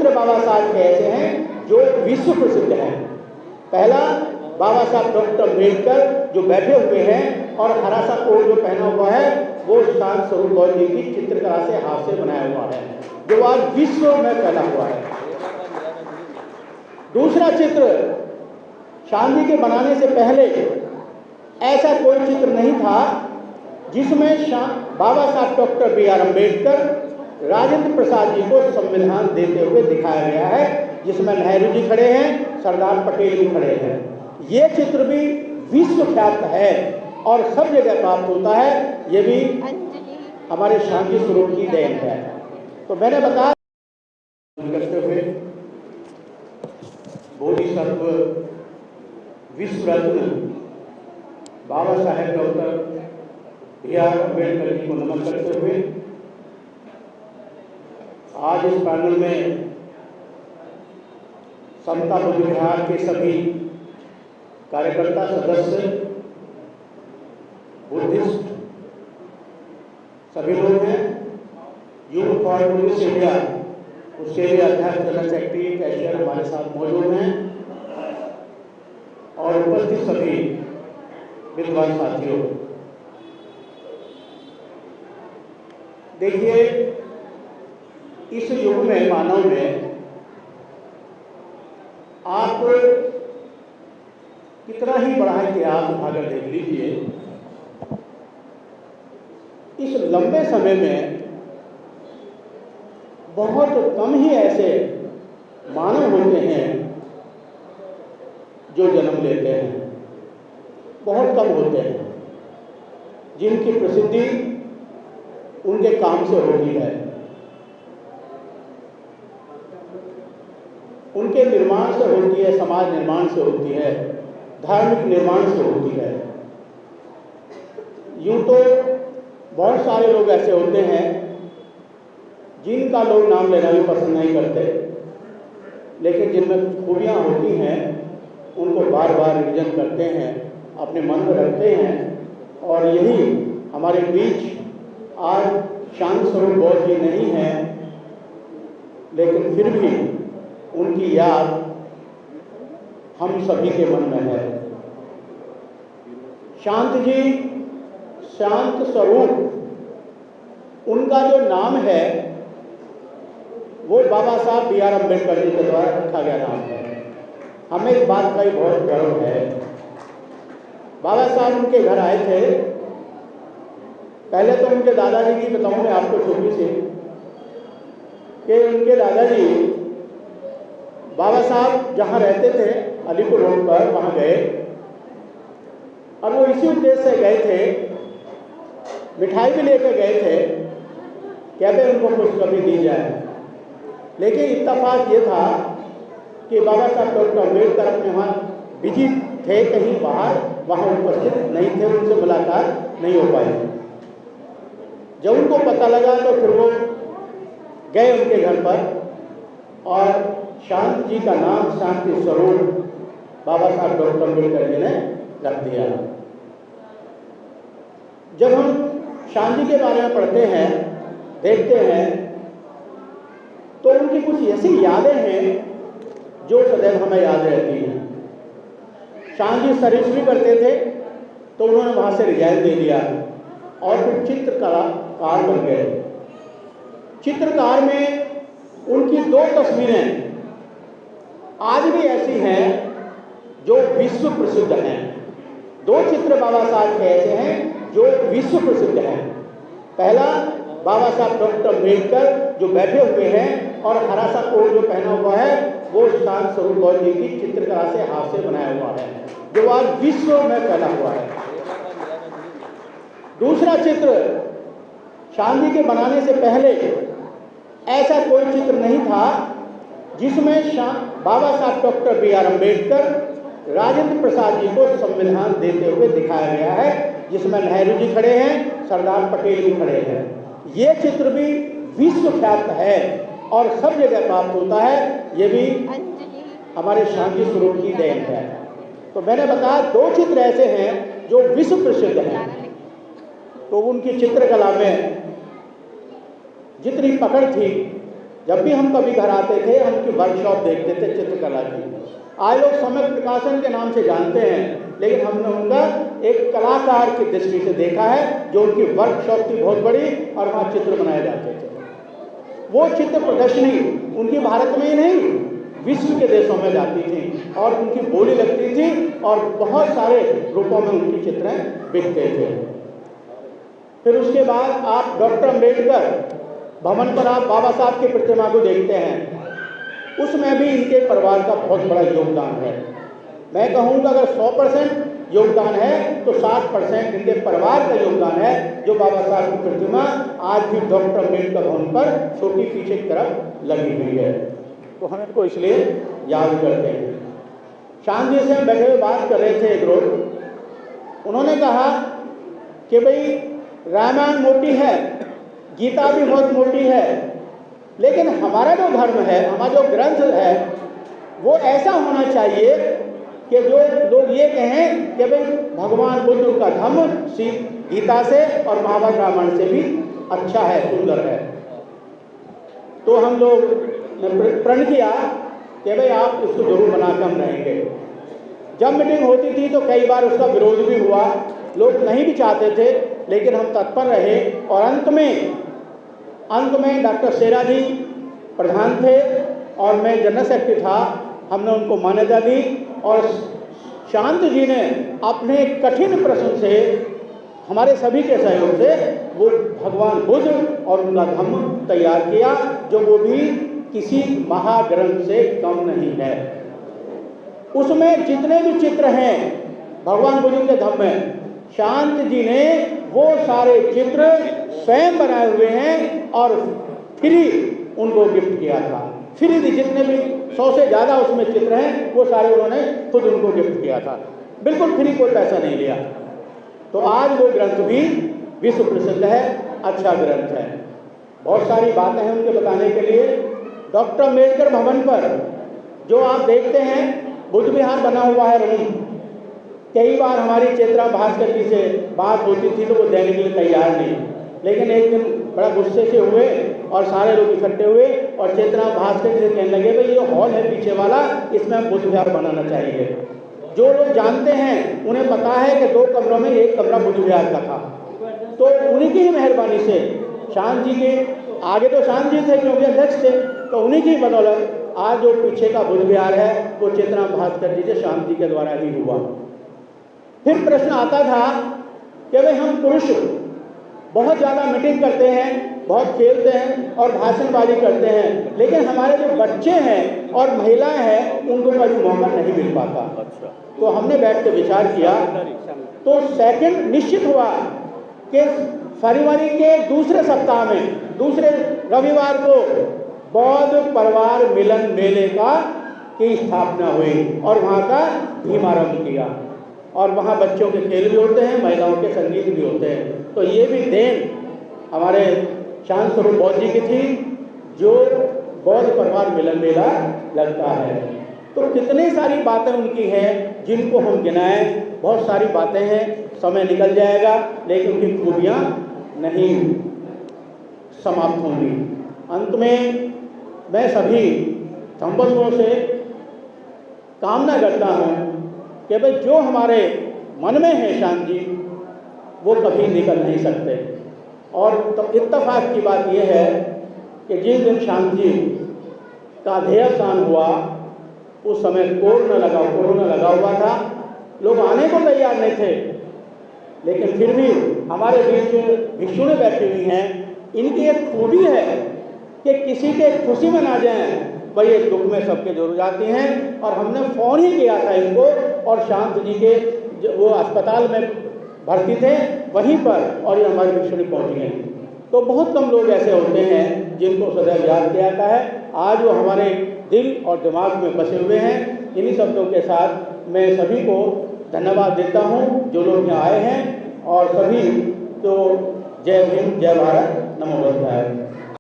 चित्र बाबा साहब के ऐसे हैं जो विश्व प्रसिद्ध हैं। पहला बाबा साहब डॉक्टर अम्बेडकर जो बैठे हुए हैं और हरा सा कोट जो पहना हुआ है वो शांत स्वरूप गौर जी की चित्रकला से हाथ से बनाया हुआ है, जो आज विश्व में फैला हुआ है। दूसरा चित्र शांत जी के बनाने से पहले ऐसा कोई चित्र नहीं था जिसमें बाबा साहब डॉक्टर B.R. अम्बेडकर राजेंद्र प्रसाद जी को संविधान देते हुए दिखाया गया है, जिसमें नेहरू जी खड़े हैं, सरदार पटेल भी खड़े हैं। ये चित्र भी विश्व ख्यात है और सब जगह प्राप्त होता है। ये भी हमारे शांति स्वरूप की देन है। तो मैंने बताया करते हुए बोधिसत्व विश्व रत्न बाबा साहेब डॉक्टर B.R. अम्बेडकर जी को नमन करते हुए आज इस पैनल में समता बुद्ध विहार के सभी कार्यकर्ता सदस्य बुद्धिस्ट सभी लोग हैं। यूथ फॉर बुद्धिस्ट इंडिया उसके भी अध्यक्ष जनरल सेक्रेटरी कैशियर हमारे साथ मौजूद हैं और उपस्थित सभी विद्वान साथियों। देखिए, इस युग में मानव में आप कितना ही बड़ा इतिहास उठाकर देख लीजिए, इस लंबे समय में बहुत कम ही ऐसे मानव होते हैं जो जन्म लेते हैं, बहुत कम होते हैं जिनकी प्रसिद्धि उनके काम से होती है, उनके निर्माण से होती है, समाज निर्माण से होती है, धार्मिक निर्माण से होती है। यूं तो बहुत सारे लोग ऐसे होते हैं जिनका लोग नाम लेना भी पसंद नहीं करते, लेकिन जिनमें खूबियाँ होती हैं उनको बार बार रिविजन करते हैं, अपने मन में रखते हैं। और यही हमारे बीच आज शांत स्वरूप गौर जी नहीं है, लेकिन फिर भी उनकी याद हम सभी के मन में है। शांत जी, शांत स्वरूप, उनका जो नाम है वो बाबा साहब B.R. अम्बेडकर जी के द्वारा रखा गया नाम है। हमें इस बात का ही बहुत गर्व है। बाबा साहब उनके घर आए थे। पहले तो उनके दादाजी की बताऊं मैं आपको छोटी सी कि उनके दादाजी बाबा साहब जहाँ रहते थे अलीपुर रोड पर, वहाँ गए। अब वो इसी उद्देश्य से गए थे, मिठाई भी लेकर गए थे, कहते उनको खुशखबरी दी जाए। लेकिन इत्तेफाक ये था कि बाबा साहब डॉक्टर अम्बेडकर अपने वहाँ बिजी थे, कहीं बाहर, वहाँ उपस्थित नहीं थे, उनसे मुलाकात नहीं हो पाई। जब उनको पता लगा तो फिर वो गए उनके घर पर और शांत जी का नाम शांति स्वरूप बाबा साहब डॉक्टर अम्बेडकर जी ने रख दिया। जब हम शांत जी के बारे में पढ़ते हैं, देखते हैं, तो उनकी कुछ ऐसी यादें हैं जो सदैव हमें याद रहती हैं। शांत जी सर्विस भी करते थे, तो उन्होंने वहाँ से रिजाइन दे दिया और फिर चित्रकार बन गए। चित्रकार में उनकी 2 तस्वीरें आज भी ऐसी हैं जो विश्व प्रसिद्ध हैं। 2 चित्र बाबा साहब के ऐसे हैं जो विश्व प्रसिद्ध हैं। पहला बाबा साहब डॉक्टर अम्बेडकर जो बैठे हुए हैं और हरा सा कोट जो पहना हुआ है वो शांत स्वरूप गौर जी की चित्रकला से हाथ से बनाया हुआ है, जो आज विश्व में फैला हुआ है। दूसरा चित्र शांत जी के बनाने से पहले ऐसा कोई चित्र नहीं था जिसमें बाबा साहब डॉक्टर B.R. अम्बेडकर राजेंद्र प्रसाद जी को संविधान देते हुए दिखाया गया है, जिसमें नेहरू जी खड़े हैं, सरदार पटेल भी खड़े हैं। ये चित्र भी विश्व ख्यात है और सब जगह प्राप्त होता है। ये भी हमारे शांति स्वरूप की देन है। तो मैंने बताया 2 चित्र ऐसे हैं जो विश्व प्रसिद्ध हैं। तो उनकी चित्रकला में जितनी पकड़ थी जब भी हम कभी घर आते थे हम उनकी वर्कशॉप देखते थे चित्रकला की। आज लोग समय प्रकाशन के नाम से जानते हैं, लेकिन हमने उनका एक कलाकार की दृष्टि से देखा है, जो उनकी वर्कशॉप थी बहुत बड़ी और वहाँ चित्र बनाए जाते थे। वो चित्र प्रदर्शनी उनकी भारत में ही नहीं, विश्व के देशों में जाती थी और उनकी बोली लगती थी और बहुत सारे रूपों में उनकी चित्रें बिकते थे। फिर उसके बाद आप डॉक्टर अम्बेडकर भवन पर आप बाबा साहब की प्रतिमा को देखते हैं, उसमें भी इनके परिवार का बहुत बड़ा योगदान है। मैं कहूँगा अगर 100% योगदान है तो 60% इनके परिवार का योगदान है, जो बाबा साहब की प्रतिमा आज भी डॉक्टर अम्बेडकर भवन पर छोटी पीछे की तरफ लगी हुई है, तो हम इनको इसलिए याद करते हैं। शांत जी से हम बैठे हुए बात कर रहे थे एक रोज, उन्होंने कहा कि भाई रामायण मोटी है, गीता भी बहुत मोटी है, लेकिन हमारा जो धर्म है, हमारा जो ग्रंथ है, वो ऐसा होना चाहिए कि जो लोग ये कहें कि भाई भगवान बुद्ध का धर्म गीता से और महाभारत रामायण से भी अच्छा है, सुंदर है। तो हम लोग ने प्रण किया कि भाई आप इसको जरूर बनाकर हम रहेंगे। जब मीटिंग होती थी तो कई बार उसका विरोध भी हुआ, लोग नहीं भी चाहते थे, लेकिन हम तत्पर रहे और अंत में डॉक्टर शेरा जी प्रधान थे और मैं जनरल सेक्रेटरी था। हमने उनको मान्यता दी और शांत जी ने अपने कठिन प्रश्न से, हमारे सभी के सहयोग से, वो भगवान बुद्ध और उनका धम्म तैयार किया, जो वो भी किसी महाग्रंथ से कम नहीं है। उसमें जितने भी चित्र हैं भगवान बुद्ध के धम्म में, शांत जी ने वो सारे चित्र स्वयं बनाए हुए हैं और फ्री उनको गिफ्ट किया था। फ्री जितने भी 100 से ज़्यादा उसमें चित्र हैं वो सारे उन्होंने खुद उनको गिफ्ट किया था, बिल्कुल फ्री, कोई पैसा नहीं लिया। तो आज वो ग्रंथ भी विश्व प्रसिद्ध है, अच्छा ग्रंथ है। बहुत सारी बातें हैं उनके बताने के लिए। डॉक्टर अम्बेडकर भवन पर जो आप देखते हैं बुद्ध विहार बना हुआ है रूम, कई बार हमारी चेतना भास्कर जी से बात होती थी तो वो देने के लिए तैयार नहीं, लेकिन एक दिन बड़ा गुस्से से हुए और सारे लोग इकट्ठे हुए और चेतना भास्कर जी से कहने लगे भाई ये हॉल है पीछे वाला, इसमें हम बुद्ध विहार बनाना चाहिए। जो लोग जानते हैं उन्हें पता है कि 2 कमरों में एक कमरा बुद्ध विहार का था, तो उन्हीं की ही मेहरबानी से शांत जी के आगे तो शांत जी थे क्योंकि अध्यक्ष थे, तो उन्हीं की बदौलत आज जो पीछे का बुद्ध विहार है वो चेतना भास्कर जी से शांत जी के द्वारा ही हुआ। फिर प्रश्न आता था कि भाई हम पुरुष बहुत ज़्यादा मीटिंग करते हैं, बहुत खेलते हैं और भाषणबाजी करते हैं, लेकिन हमारे जो बच्चे हैं और महिलाएं हैं उनको कभी मौका नहीं मिल पाता। तो हमने बैठ कर विचार किया, तो सेकंड निश्चित हुआ कि फरवरी के दूसरे सप्ताह में, दूसरे रविवार को बौद्ध परिवार मिलन मेले की स्थापना हुई और वहाँ का धीमारंभ किया। और वहाँ बच्चों के खेल भी होते हैं, महिलाओं के संगीत भी होते हैं। तो ये भी देन हमारे शांत स्वरूप बौद्ध जी की थी, जो बौद्ध परिवार मिलन मेला लगता है। तो कितनी सारी बातें उनकी हैं जिनको हम गिनाएं, बहुत सारी बातें हैं, समय निकल जाएगा, लेकिन उनकी खूबियाँ नहीं समाप्त होंगी। अंत में मैं सभी संबंधों से कामना करता हूँ कि भाई जो हमारे मन में है शांत जी, वो कभी निकल नहीं सकते। और तो इत्तेफाक की बात यह है कि जिस दिन शांत जी का देहावसान हुआ उस समय कोरोना लगा हुआ था, लोग आने को तैयार नहीं थे, लेकिन फिर भी हमारे बीच भिक्षुणें बैठी हुई हैं। इनकी एक खूबी है कि किसी के खुशी में ना जाएं, वही एक दुख में सबके जरूर जाती हैं। और हमने फ़ोन ही किया था इनको, और शांत जी के वो अस्पताल में भर्ती थे वहीं पर, और ये हमारी भिक्षुणी पहुँच गई। तो बहुत कम लोग ऐसे होते हैं जिनको सदैव याद किया जाता है। आज वो हमारे दिल और दिमाग में बसे हुए हैं। इन्हीं शब्दों के साथ मैं सभी को धन्यवाद देता हूँ जो लोग यहाँ आए हैं, और सभी तो जय हिंद, जय भारत, नमो बुद्धाय।